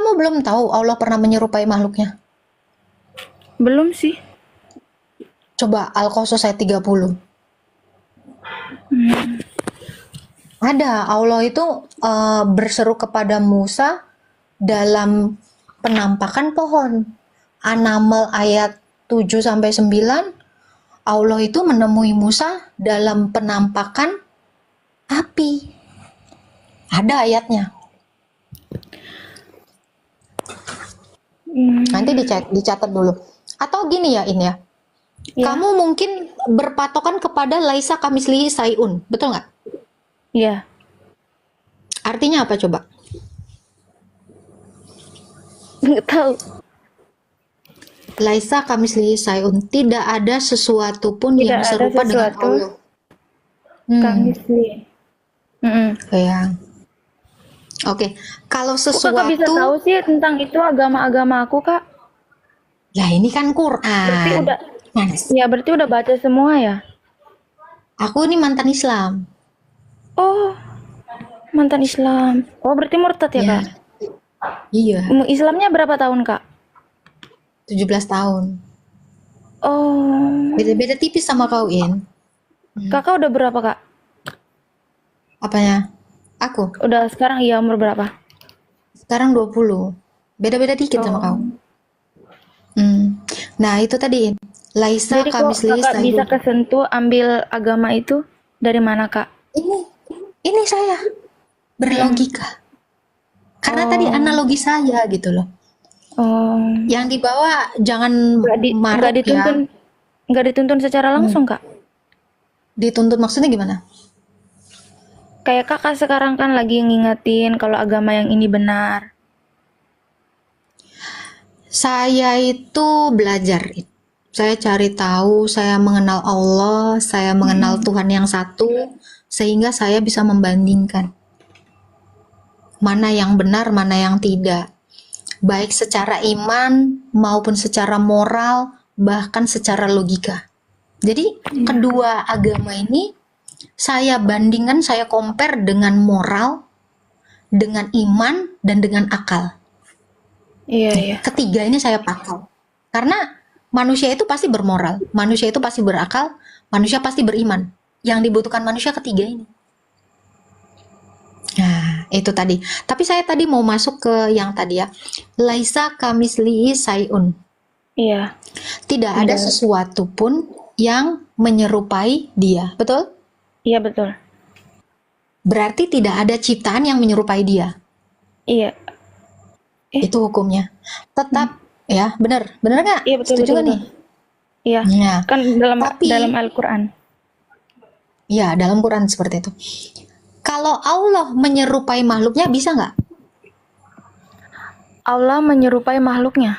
kamu belum tahu Allah pernah menyerupai makhluknya? Belum sih. Coba Al-Qasas ayat 30. Ada, Allah itu berseru kepada Musa dalam penampakan pohon. An-Naml ayat 7-9, Allah itu menemui Musa dalam penampakan api. Ada ayatnya. Nanti dicatat dulu. Atau gini ya, In ya. Ya. Kamu mungkin berpatokan kepada laisa kamislihi sayun, betul nggak? Iya. Artinya apa coba? Nggak tahu. Laisa kamislihi sayun, tidak ada sesuatu pun Tidak yang ada serupa dengan sesuatu. Allah. Kamisli. Ya. Oke, kalau Kok kakak bisa sesuatu, tahu sih tentang itu agama-agama aku, Kak? ya ini kan Berarti Quran. udah, Mas, ya berarti udah baca semua ya? aku ini mantan Islam. Oh, mantan Islam. Oh, berarti murtad ya, Ya, Kak? iya, Islamnya berapa tahun, Kak? 17 tahun. Oh, Beda-beda tipis sama kau, In. kakak udah berapa, Kak? Apanya? Aku, Udah sekarang iya umur berapa? sekarang 20. Beda-beda dikit sama kau. Nah, itu tadi, In. Laisa Jadi kok kamislihi kakak bisa sayun. kesentuh ambil agama itu dari mana, Kak? Ini saya berlogika. Karena tadi analogi saya gitu loh. Oh, Yang dibawa jangan nggak maruk dituntun, ya. nggak dituntun secara langsung, Kak? Dituntut maksudnya gimana? Kayak kakak sekarang kan lagi ngingetin kalau agama yang ini benar. Saya itu belajar. Saya cari tahu, saya mengenal Allah, saya mengenal Tuhan yang satu, sehingga saya bisa membandingkan mana yang benar, mana yang tidak. Baik secara iman maupun secara moral, bahkan secara logika. Jadi kedua agama ini saya bandingkan, saya compare dengan moral, dengan iman, dan dengan akal. Iya, iya. Ketiga ini saya pakai. Karena manusia itu pasti bermoral, manusia itu pasti berakal, manusia pasti beriman. Yang dibutuhkan manusia ketiga ini. Nah, itu tadi. Tapi saya tadi mau masuk ke yang tadi ya. Laisa kamislihi sayun. Iya. Tidak ada sesuatu pun yang menyerupai dia. Betul? Iya, betul. Berarti tidak ada ciptaan yang menyerupai dia. Iya. Itu hukumnya. Tetap ya, benar. Benar nggak? Iya, betul, Setuju betul, nggak nih? Iya. Ya. Kan Tapi dalam Al-Qur'an. ya, dalam Quran seperti itu. Kalau Allah menyerupai makhluknya bisa nggak? Allah menyerupai makhluknya.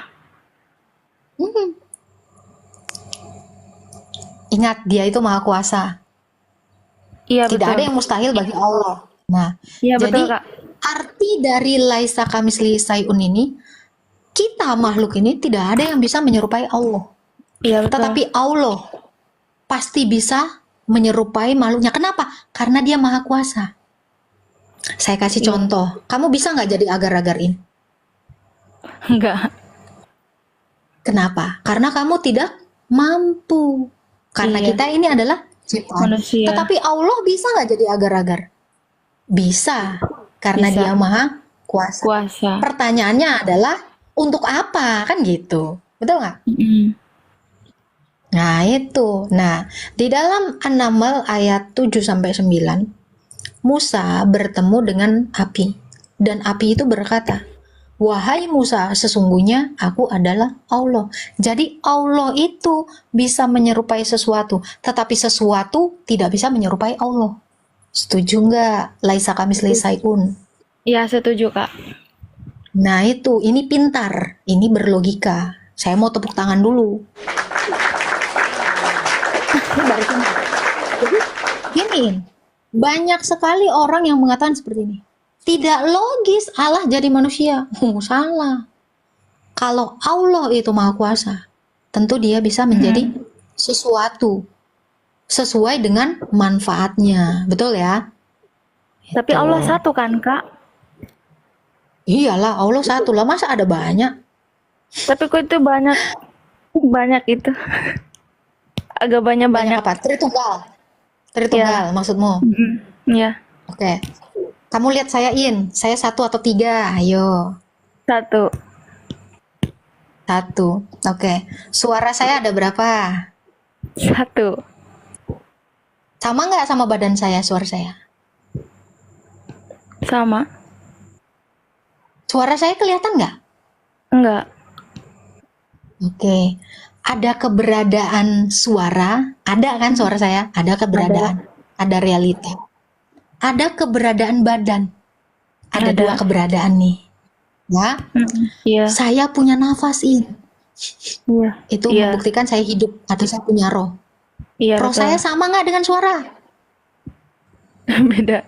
Ingat, dia itu maha kuasa. Iya, Tidak betul. ada yang mustahil bagi Allah. Nah, Iya, jadi betul, Kak. arti dari laisa kamislihi sayun ini, kita makhluk ini tidak ada yang bisa menyerupai Allah. Iya, betul. Tetapi Allah pasti bisa menyerupai makhluknya. Kenapa? Karena dia maha kuasa. Saya kasih contoh. Kamu bisa nggak jadi agar-agarin? Enggak. Kenapa? Karena kamu tidak mampu. Karena Iya. kita ini adalah ciptaan. Manusia. Tetapi Allah bisa nggak jadi agar-agar? Bisa. Karena Bisa. dia maha kuasa. Kuasa. Pertanyaannya adalah untuk apa? Kan gitu. Betul nggak? Nah, itu. Nah, di dalam An-Naml ayat 7-9, Musa bertemu dengan api. Dan api itu berkata, "Wahai Musa, sesungguhnya aku adalah Allah." Jadi Allah itu bisa menyerupai sesuatu, tetapi sesuatu tidak bisa menyerupai Allah. Setuju nggak? Laisa kamislihi sayun. Iya, setuju, Kak. Nah itu, ini pintar, ini berlogika. Saya mau tepuk tangan dulu. Baru pintar. Jadi gini, banyak sekali orang yang mengatakan seperti ini. Tidak logis Allah jadi manusia. Salah. Kalau Allah itu maha kuasa, tentu dia bisa menjadi sesuatu sesuai dengan manfaatnya. Betul ya? Tapi Allah satu kan, Kak? Iyalah, Allah satu lah, masa ada banyak? Tapi kok itu banyak, banyak itu. Agak Banyak banyak-banyak. apa? Tritunggal. Ya. Tritunggal maksudmu? Ya. Oke. Kamu lihat saya saya satu atau tiga? Ayo. Satu. Satu. Oke. Suara saya ada berapa? Satu. Sama nggak sama badan saya, suara saya? Sama. Suara saya kelihatan nggak? Enggak. Oke. Ada keberadaan suara? Ada kan suara saya? Ada keberadaan. Ada realita. Ada keberadaan badan. Ada Ada. dua keberadaan nih. Ya. Iya. Saya punya nafas ini. Iya. Itu Iya. membuktikan saya hidup atau saya punya roh. Iya, Roh betul. saya sama nggak dengan suara? Beda.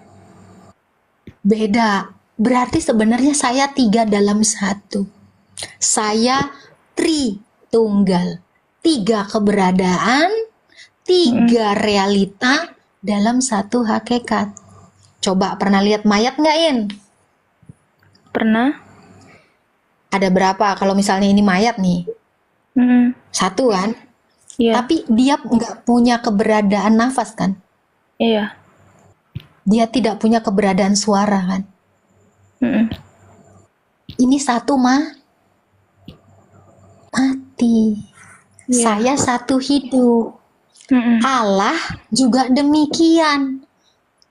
Beda. Berarti sebenarnya saya tiga dalam satu. Saya tritunggal. Tiga keberadaan, tiga realita dalam satu hakikat. Coba pernah lihat mayat nggak, In? Pernah? Ada berapa? Kalau misalnya ini mayat nih, satu kan? Iya. Tapi dia nggak punya keberadaan nafas kan? Iya. Dia tidak punya keberadaan suara kan? Ini satu mati. Iya. Saya satu hidup. Allah juga demikian.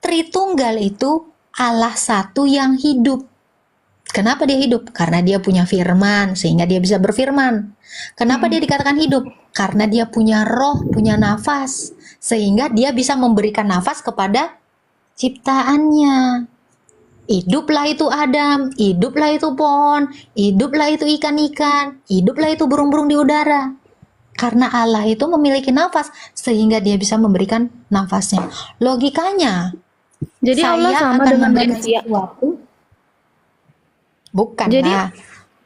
Tritunggal itu Allah satu yang hidup. Kenapa dia hidup? Karena dia punya firman, sehingga dia bisa berfirman. Kenapa dia dikatakan hidup? Karena dia punya roh, punya nafas, sehingga dia bisa memberikan nafas kepada ciptaannya. Hiduplah itu Adam, hiduplah itu pohon, hiduplah itu ikan-ikan, hiduplah itu burung-burung di udara. Karena Allah itu memiliki nafas, sehingga dia bisa memberikan nafasnya. Logikanya, Jadi Allah saya sama akan dengan memberikan manusia. sesuatu. Bukan Jadi- lah.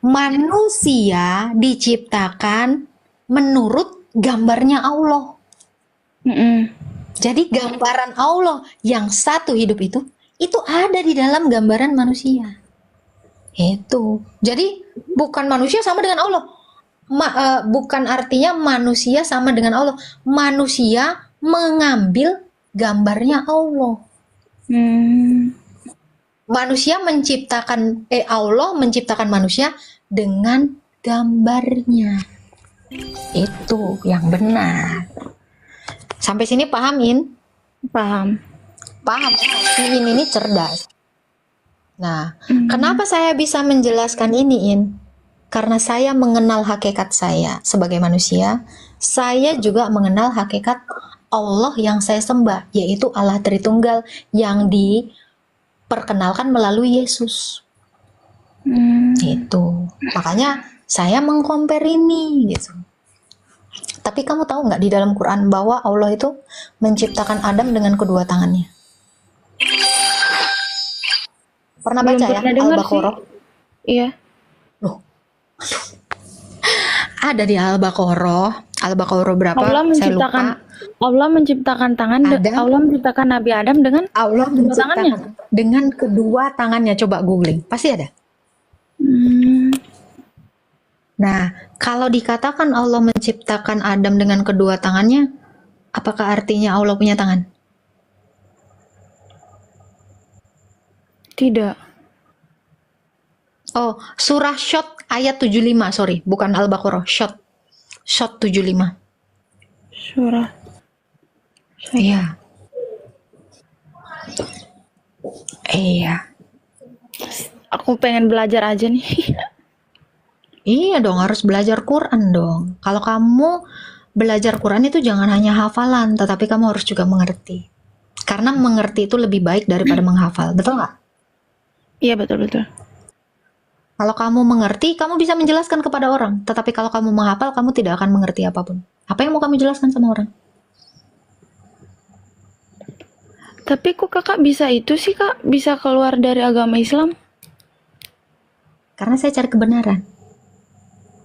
Manusia diciptakan menurut gambarnya Allah. Jadi gambaran Allah yang satu hidup itu ada di dalam gambaran manusia. Itu. Jadi bukan manusia sama dengan Allah. Bukan artinya manusia sama dengan Allah. Manusia mengambil gambarnya Allah. Manusia menciptakan Allah menciptakan manusia dengan gambarnya. Itu yang benar. Sampai sini paham, In? Paham. Paham. Si In ini cerdas. Nah, kenapa saya bisa menjelaskan ini, In? Karena saya mengenal hakikat saya sebagai manusia. Saya juga mengenal hakikat Allah yang saya sembah, yaitu Allah Tritunggal yang diperkenalkan melalui Yesus. Itu. Makanya saya mengcompare ini gitu. Tapi kamu tahu nggak di dalam Quran bahwa Allah itu menciptakan Adam dengan kedua tangannya? Pernah Belum baca ya pernah dengar Al-Baqarah? Iya. Loh. Ada di Al-Baqarah. Al-Baqarah berapa? Saya lupa. Allah menciptakan tangan. Adam. Allah menciptakan Nabi Adam dengan Allah kedua tangannya. menciptakan dengan kedua tangannya. Coba googling, pasti ada. Nah, kalau dikatakan Allah menciptakan Adam dengan kedua tangannya, apakah artinya Allah punya tangan? Tidak. Oh, surah Shot ayat 75, sorry, bukan Al-Baqarah, Shot 75. Surah. Iya. Iya. Aku pengen belajar aja nih. Iya dong, harus belajar Quran dong. Kalau kamu belajar Quran itu jangan hanya hafalan, tetapi kamu harus juga mengerti. Karena mengerti itu lebih baik daripada menghafal, betul nggak? Iya, betul-betul. Kalau kamu mengerti, kamu bisa menjelaskan kepada orang. Tetapi kalau kamu menghafal, kamu tidak akan mengerti apapun. Apa yang mau kamu jelaskan sama orang? Tapi kok kakak bisa itu sih, Kak? Bisa keluar dari agama Islam? Karena saya cari kebenaran.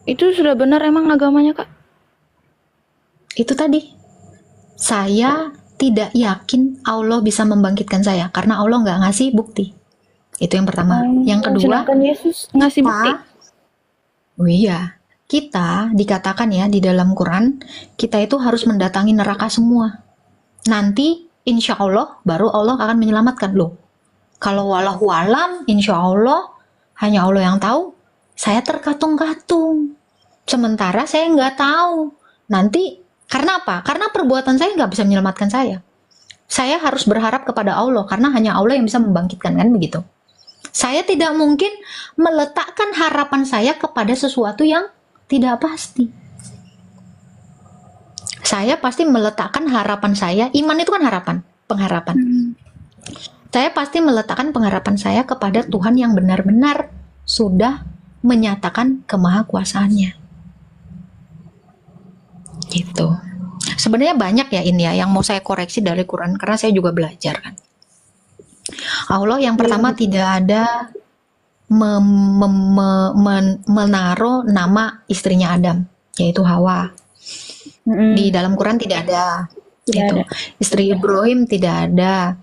Itu sudah benar emang agamanya, Kak? Itu tadi. Saya tidak yakin Allah bisa membangkitkan saya. Karena Allah nggak ngasih bukti. Itu yang pertama. Yang kedua, sedangkan Yesus ngasih bukti. oh iya, kita dikatakan ya di dalam Quran, kita itu harus mendatangi neraka semua. Nanti insya Allah baru Allah akan menyelamatkan loh. Kalau walahu alam, insya Allah hanya Allah yang tahu. Saya terkatung-katung. Sementara saya nggak tahu. Nanti karena apa? Karena perbuatan saya nggak bisa menyelamatkan saya. Saya harus berharap kepada Allah karena hanya Allah yang bisa membangkitkan, kan begitu. Saya tidak mungkin meletakkan harapan saya kepada sesuatu yang tidak pasti. Saya pasti meletakkan harapan saya, iman itu kan harapan, pengharapan. Saya pasti meletakkan pengharapan saya kepada Tuhan yang benar-benar sudah menyatakan kemahakuasaannya. Gitu. Sebenarnya banyak ya ini ya yang mau saya koreksi dari Quran karena saya juga belajar kan. Allah yang pertama tidak ada menaruh nama istrinya Adam, yaitu Hawa. Di dalam Quran tidak ada. Tidak Gitu. ada. Istri Ibrahim tidak ada.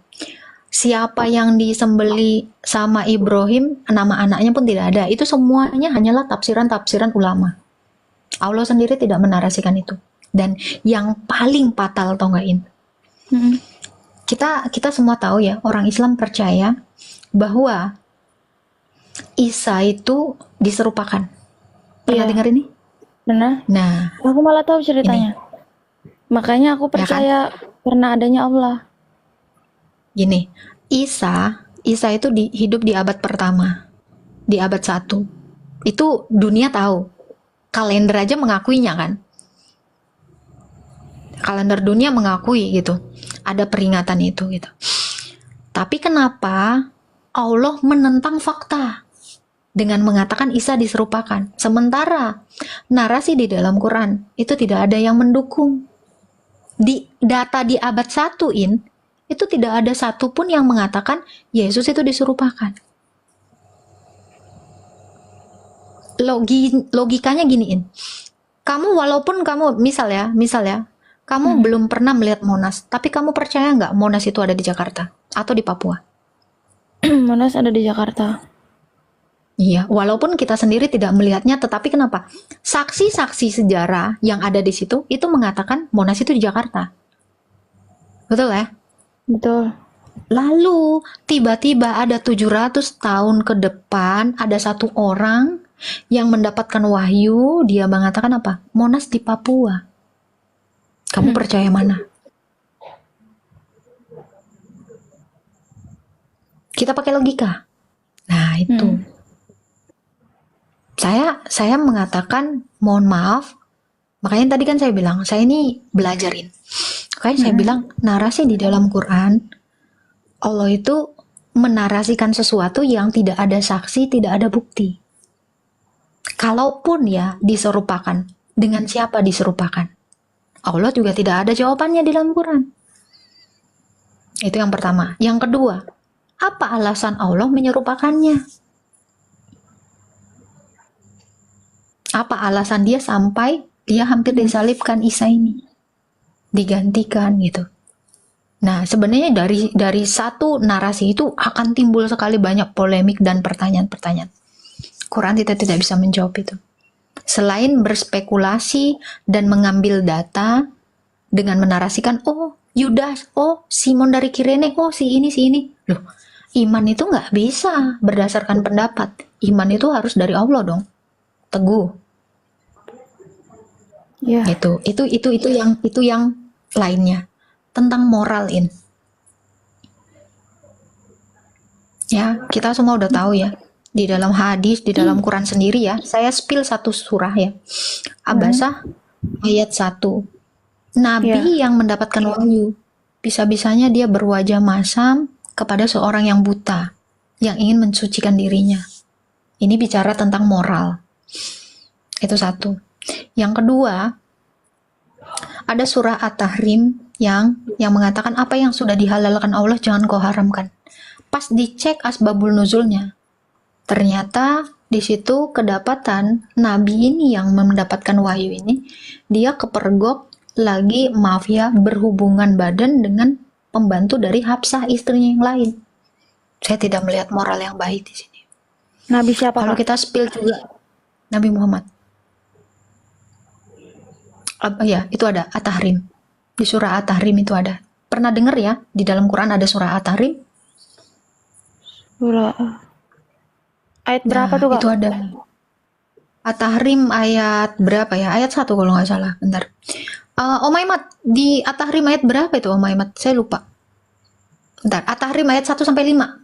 Siapa yang disembeli sama Ibrahim, nama anaknya pun tidak ada. Itu semuanya hanyalah tafsiran-tafsiran ulama. Allah sendiri tidak menarasikan itu. Dan yang paling fatal tau nggak In? Kita semua tahu ya, orang Islam percaya bahwa Isa itu diserupakan. Pernah Iya. dengar ini? Benar. Nah, Aku malah tahu ceritanya. Makanya aku percaya karena adanya Allah. gini, Isa itu hidup di abad pertama, di abad 1. Itu dunia tahu. Kalender aja mengakuinya kan. Kalender dunia mengakui gitu. Ada peringatan itu gitu. Tapi kenapa Allah menentang fakta dengan mengatakan Isa diserupakan? Sementara narasi di dalam Quran itu tidak ada yang mendukung. Di data di abad 1 itu tidak ada satupun yang mengatakan Yesus itu diserupakan. Logikanya giniin. Kamu walaupun kamu misal ya, kamu belum pernah melihat Monas, tapi kamu percaya nggak Monas itu ada di Jakarta atau di Papua? Monas ada di Jakarta. Iya, walaupun kita sendiri tidak melihatnya, tetapi kenapa? Saksi-saksi sejarah yang ada di situ itu mengatakan Monas itu di Jakarta. Betul ya? Betul. Lalu tiba-tiba ada 700 tahun ke depan ada satu orang yang mendapatkan wahyu, dia mengatakan apa? Monas di Papua. Kamu percaya mana? Kita pakai logika. Nah, itu. Saya mengatakan mohon maaf. Makanya tadi kan saya bilang, saya ini belajarin. Makanya saya bilang narasi di dalam Quran Allah itu menarasikan sesuatu yang tidak ada saksi, tidak ada bukti. Kalaupun ya diserupakan, dengan siapa diserupakan? Allah juga tidak ada jawabannya di dalam Quran. Itu yang pertama. Yang kedua, apa alasan Allah menyerupakannya? Apa alasan dia sampai dia hampir disalibkan Isa ini? Digantikan gitu. Nah, sebenarnya dari satu narasi itu akan timbul sekali banyak polemik dan pertanyaan-pertanyaan. Quran tidak bisa menjawab itu. Selain berspekulasi dan mengambil data dengan menarasikan, oh Yudas, oh Simon dari Kirene, oh si ini. Loh, iman itu nggak bisa berdasarkan pendapat. Iman itu harus dari Allah dong. Teguh. Ya. Itu yang lainnya. Tentang moral ya, kita semua udah tahu ya, di dalam hadis, di dalam Quran sendiri ya, saya spill satu surah ya, Abasah ayat 1. Nabi yang mendapatkan wahyu, bisa-bisanya dia berwajah masam kepada seorang yang buta, yang ingin mensucikan dirinya. Ini bicara tentang moral. Itu satu. Yang kedua, ada surah At-Tahrim yang mengatakan apa yang sudah dihalalkan Allah jangan kau haramkan. Pas dicek asbabul nuzulnya, ternyata di situ kedapatan Nabi ini yang mendapatkan wahyu ini, dia kepergok lagi berhubungan badan dengan pembantu dari Hafsah, istrinya yang lain. Saya tidak melihat moral yang baik di sini. Nabi siapa, Kalau Kak? kita spill juga Nabi Muhammad. Ya, itu ada At-Tahrim. Di surah At-Tahrim itu ada. Pernah dengar ya? Di dalam Quran ada surah At-Tahrim. Surah ayat berapa Nah, tuh, Kak? itu ada. At-Tahrim ayat berapa ya? Ayat 1 kalau nggak salah. Bentar. Om Aimat, di At-Tahrim ayat berapa itu Om Aimat? Saya lupa. Bentar, At-Tahrim ayat 1 sampai 5.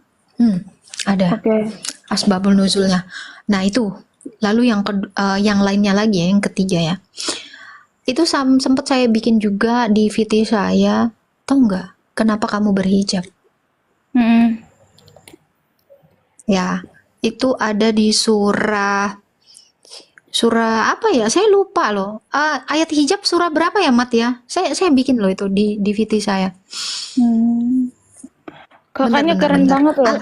Ada. Oke. Asbabul nuzulnya. Nah, itu. Lalu yang lainnya lagi ya, yang ketiga ya. Itu sempat saya bikin juga di VT saya. Tahu nggak? Kenapa kamu berhijab? Mm-mm. Ya, itu ada di surah apa ya? Saya lupa loh. Ayat hijab surah berapa ya, Mat ya? Saya bikin loh itu di VT saya. Hmm. Kakaknya Bentar, keren bentar. banget loh.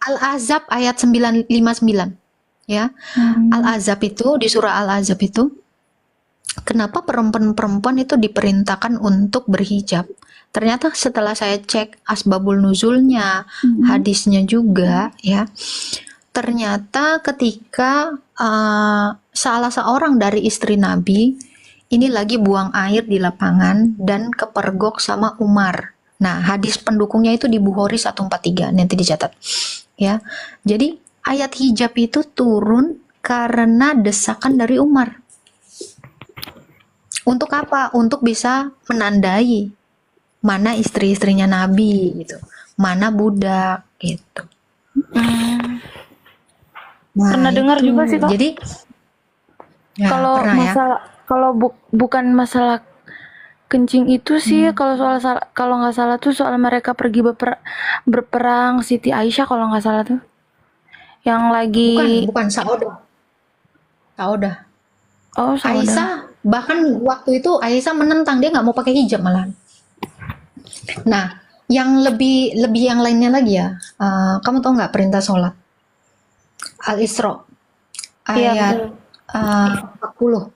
Al-Azab ayat 959. Ya. Al-Azab itu di surah Al-Azab itu kenapa perempuan-perempuan itu diperintahkan untuk berhijab? Ternyata setelah saya cek asbabul nuzulnya, hadisnya juga ya. Ternyata ketika salah seorang dari istri Nabi ini lagi buang air di lapangan dan kepergok sama Umar. Nah, hadis pendukungnya itu di Bukhari 143, nanti dicatat. Ya. Jadi ayat hijab itu turun karena desakan dari Umar. Untuk apa? Untuk bisa menandai mana istri-istrinya Nabi gitu, mana budak gitu. Nah, Pernah dengar itu. juga sih, Kak. Jadi ya, Kalau pernah ya. masalah kalau bukan masalah kencing itu sih, kalau nggak salah tuh soal mereka pergi berperang Siti Aisyah kalau nggak salah tuh. Yang lagi Bukan Saudah. oh saudara. Aisyah bahkan waktu itu Aisyah menentang, dia nggak mau pakai hijab malah. Nah, yang lebih yang lainnya lagi ya. Kamu tahu nggak perintah sholat? Al-Isra Iya, ayat betul.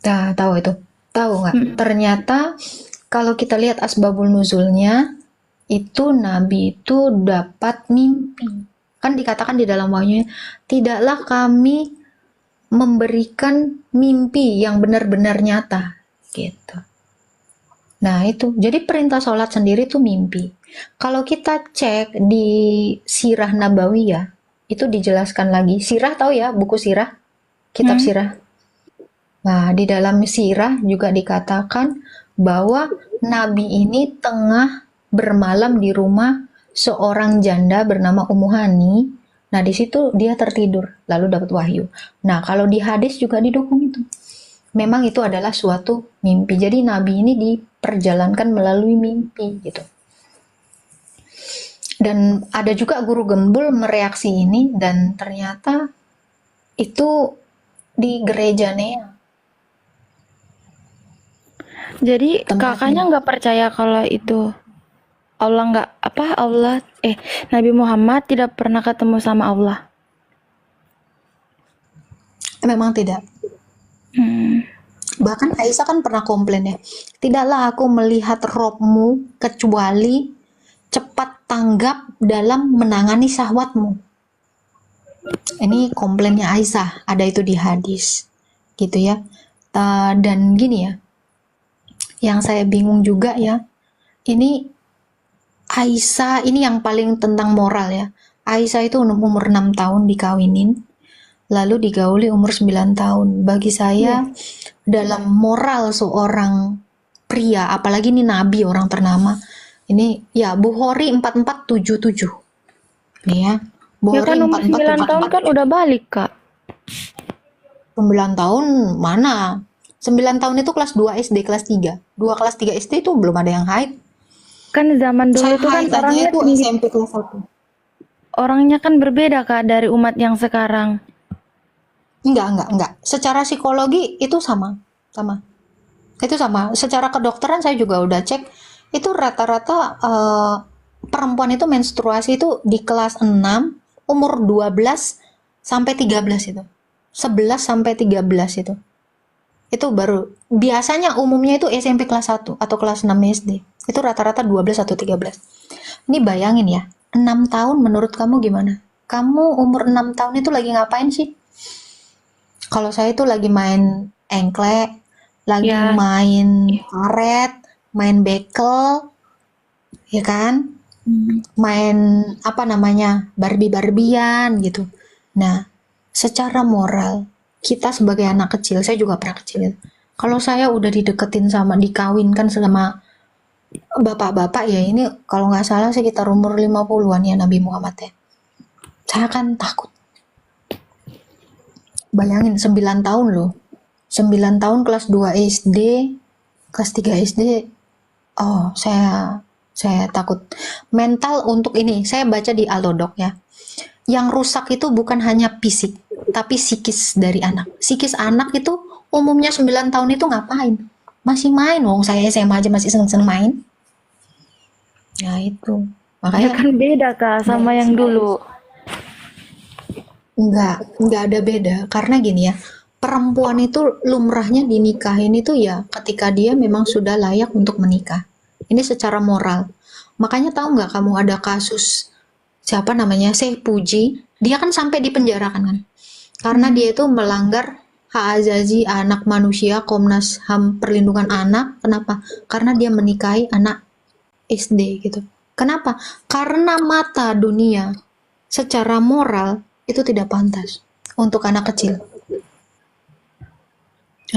40. Tahu itu? Tahu nggak? Ternyata kalau kita lihat asbabul nuzulnya itu Nabi itu dapat mimpi. Kan dikatakan di dalam wahyunya, tidaklah kami memberikan mimpi yang benar-benar nyata gitu. Nah, itu. Jadi perintah sholat sendiri itu mimpi. Kalau kita cek di Sirah Nabawiyah, itu dijelaskan lagi. Sirah tahu ya, buku Sirah, kitab Sirah. Nah, di dalam Sirah juga dikatakan bahwa Nabi ini tengah bermalam di rumah seorang janda bernama Ummu Hani. Nah, di situ dia tertidur, lalu dapat wahyu. Nah, kalau di hadis juga didukung itu. Memang itu adalah suatu mimpi. Jadi Nabi ini diperjalankan melalui mimpi gitu. Dan ada juga guru gembul mereaksi ini dan ternyata itu di gereja Nea. Jadi Tempatnya. kakaknya nggak percaya kalau itu Nabi Muhammad tidak pernah ketemu sama Allah. Memang tidak. Bahkan Aisyah kan pernah komplain ya, tidaklah aku melihat robmu kecuali cepat tanggap dalam menangani syahwatmu. Ini komplainnya Aisyah, ada itu di hadis gitu ya. Dan gini ya, yang saya bingung juga ya, ini Aisyah ini yang paling tentang moral ya. Aisyah itu umur 6 tahun dikawinin, lalu digauli umur 9 tahun. Bagi saya dalam moral seorang pria, apalagi ini nabi orang ternama, ini ya Bukhari 4477. Nih ya. Ya kan Bukhari umur 9 tahun kan udah balik, Kak. 9 tahun mana? 9 tahun itu kelas 2 SD, kelas 3. 2 kelas 3 SD itu belum ada yang haid. Kan zaman dulu Saya itu kan haid aja orangnya itu SMP kelas 1. orangnya kan berbeda, Kak, dari umat yang sekarang. Enggak. Secara psikologi itu sama. Itu sama. Secara kedokteran saya juga udah cek. Itu rata-rata perempuan itu menstruasi itu di kelas 6, umur 12 sampai 13 itu. 11 sampai 13 itu. itu baru biasanya umumnya itu SMP kelas 1 atau kelas 6 SD. Itu rata-rata 12 atau 13. Ini bayangin ya, 6 tahun menurut kamu gimana? Kamu umur 6 tahun itu lagi ngapain sih? Kalau saya itu lagi main engklek, lagi Ya, main karet, main bekel, ya kan? Main apa namanya? Barbie-barbian gitu. Nah, secara moral, kita sebagai anak kecil, saya juga pernah kecil. Kalau saya udah dideketin sama dikawinkan sama bapak-bapak ya ini kalau nggak salah sekitar umur 50-an ya Nabi Muhammad ya. Saya kan takut. Bayangin 9 tahun loh. 9 tahun kelas 2 SD, kelas 3 SD. Oh, saya takut. Mental untuk ini, saya baca di Alodok ya. Yang rusak itu bukan hanya fisik, tapi psikis dari anak. Psikis anak itu umumnya 9 tahun itu ngapain? Masih main, wong saya SMA aja masih seneng-seneng main. Ya itu. ya Makanya kan beda Kak sama yang dulu. Enggak ada beda. Karena gini ya, perempuan itu lumrahnya dinikahin itu ya ketika dia memang sudah layak untuk menikah. Ini secara moral. Makanya tahu nggak kamu ada kasus siapa namanya Syekh Puji, dia kan sampai dipenjarakan kan? Karena dia itu melanggar hak azazi anak manusia, Komnas HAM perlindungan anak. Kenapa? Karena dia menikahi anak SD gitu. Kenapa? Karena mata dunia secara moral itu tidak pantas untuk anak kecil.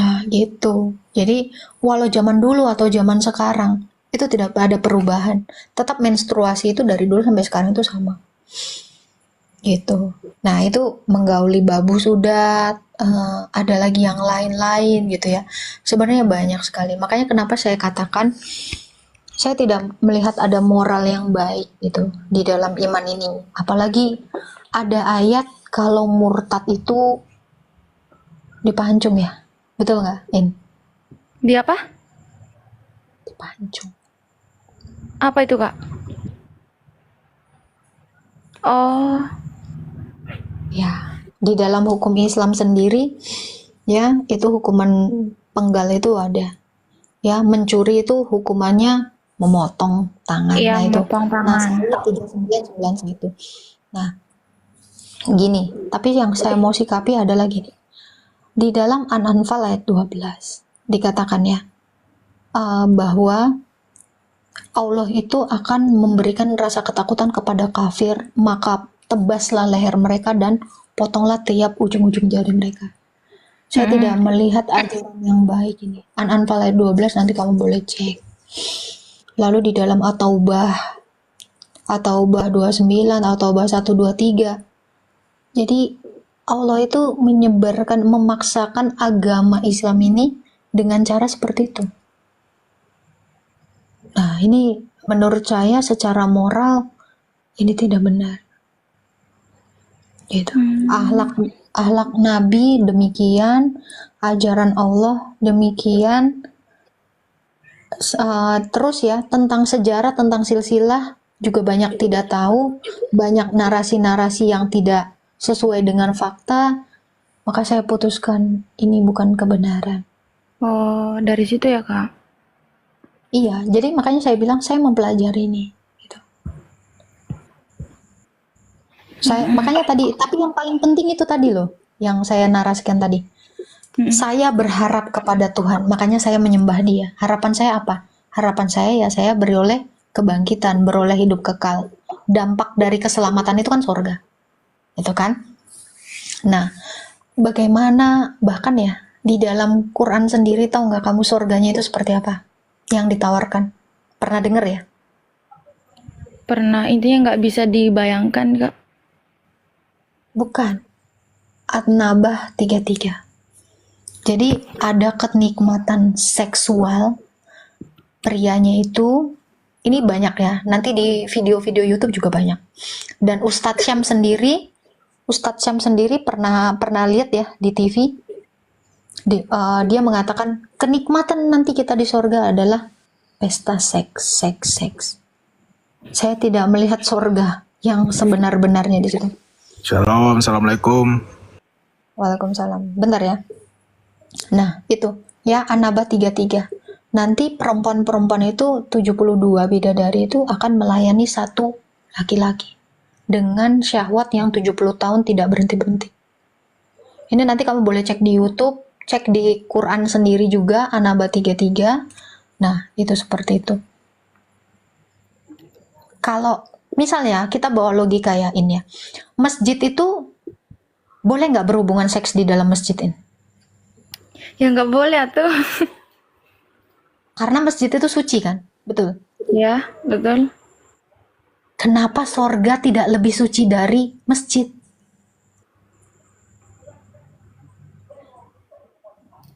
Nah, gitu. Jadi, walau zaman dulu atau zaman sekarang, itu tidak ada perubahan. Tetap menstruasi itu dari dulu sampai sekarang itu sama. Gitu. Nah, itu menggauli babu sudah, ada lagi yang lain-lain gitu ya. Sebenarnya banyak sekali. Makanya kenapa saya katakan saya tidak melihat ada moral yang baik gitu di dalam iman ini. Apalagi ada ayat kalau murtad itu dipancung ya. Betul nggak, In? Di apa? Dipancung. Apa itu Kak? Oh, Ya, di dalam hukum Islam sendiri, ya itu hukuman penggal itu ada. Ya, mencuri itu hukumannya memotong tangan. iya Nah itu. motong Nah, tangan. saya 3991. Nah, gini. Tapi yang saya mau sikapi adalah gini. Di dalam An-Anfal ayat 12 dikatakan ya bahwa Allah itu akan memberikan rasa ketakutan kepada kafir, maka tebaslah leher mereka dan potonglah tiap ujung-ujung jari mereka. Saya tidak melihat ajaran yang baik ini. An-Anfal ayat 12 nanti kamu boleh cek. Lalu di dalam At-Taubah 29, At-Taubah 123. Jadi Allah itu menyebarkan, memaksakan agama Islam ini dengan cara seperti itu. Nah, ini menurut saya secara moral ini tidak benar. Gitu. Akhlak Nabi demikian, ajaran Allah demikian. Terus ya tentang sejarah, tentang silsilah juga banyak tidak tahu, banyak narasi-narasi yang tidak sesuai dengan fakta. Maka saya putuskan ini bukan kebenaran. Oh, dari situ ya Kak? Iya, jadi makanya saya bilang saya mempelajari ini. Gitu. Makanya tadi, tapi yang paling penting itu tadi loh, yang saya narasikan tadi. Saya berharap kepada Tuhan, makanya saya menyembah Dia. Harapan saya apa? Harapan saya ya saya beroleh kebangkitan, beroleh hidup kekal. Dampak dari keselamatan itu kan surga. Itu kan? Nah, bagaimana bahkan ya di dalam Quran sendiri tahu nggak kamu surganya itu seperti apa? Yang ditawarkan. Pernah dengar ya? Pernah, intinya nggak bisa dibayangkan Kak. Bukan. At-Nabah 33. Jadi ada kenikmatan seksual prianya itu ini banyak ya. Nanti di video-video YouTube juga banyak. Dan Ustadz Syam sendiri pernah lihat ya di TV. Dia mengatakan kenikmatan nanti kita di sorga adalah pesta seks. Saya tidak melihat sorga yang sebenar-benarnya di situ. Shalom, assalamualaikum. Waalaikumsalam. Bentar ya. Nah, itu ya An-Naba 33. Nanti perempuan-perempuan itu 72 bidadari itu akan melayani satu laki-laki dengan syahwat yang 70 tahun tidak berhenti-berhenti. Ini nanti kamu boleh cek di YouTube, cek di Quran sendiri juga An-Naba 33. Nah, itu seperti itu. Kalau misalnya kita bawa logika ya ini ya. Masjid itu boleh nggak berhubungan seks di dalam masjid ini? Ya nggak boleh tuh. Karena masjid itu suci kan? Betul. Ya, betul. Kenapa sorga tidak lebih suci dari masjid?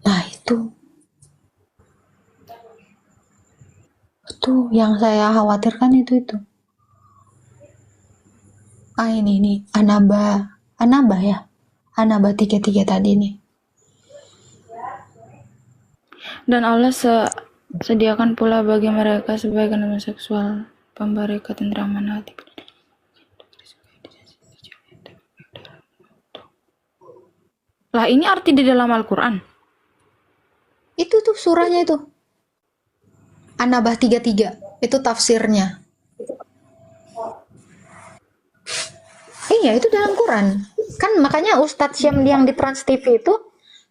Nah itu yang saya khawatirkan itu. Ini nih An-Naba ya, An-Naba 33 tadi nih. Dan Allah sediakan pula bagi mereka sebagai nama seksual pemberi ketentraman hati. Lah ini arti di dalam Al-Quran. Itu tuh surahnya itu. An-Naba 33 itu tafsirnya. Iya, itu dalam Quran. Kan makanya Ustadz Syam yang di Trans TV itu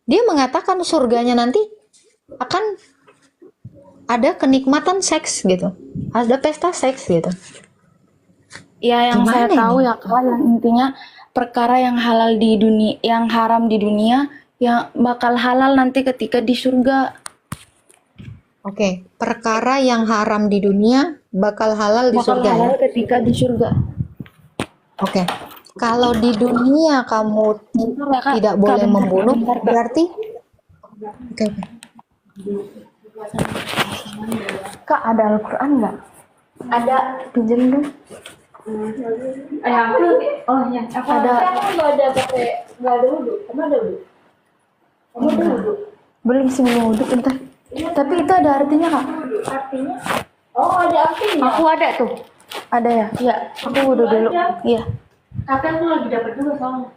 dia mengatakan surganya nanti akan ada kenikmatan seks gitu. Ada pesta seks gitu. Ya yang saya Gimana tahu ini? ya Kak, yang intinya perkara yang halal di dunia, yang haram di dunia, yang bakal halal nanti ketika di surga. Oke, perkara yang haram di dunia bakal halal di Bakal surga ya. halal ketika di surga. Oke. Kalau di dunia kamu Bentar ya Kak, tidak Kak, boleh bentar, membunuh, bentar, Kak. berarti oke. Kak, ada Al-Quran nggak? Ada, pinjam dong. Oh ya, aku Ada. nggak ada wudhu. Kamu ada wudhu? Kamu ada wudhu? Belum sih, belum wudhu, bentar. Tapi itu ada artinya Kak. Artinya? Oh, ada artinya. Aku ada tuh. Ada ya? Iya, aku wudhu dulu. Iya. Kakak tuh lagi dapat dulu soalnya.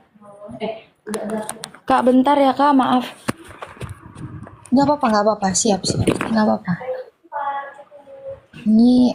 Udah ada. Kak, bentar ya Kak, maaf. Nggak apa-apa, siap. Nggak apa-apa. Ini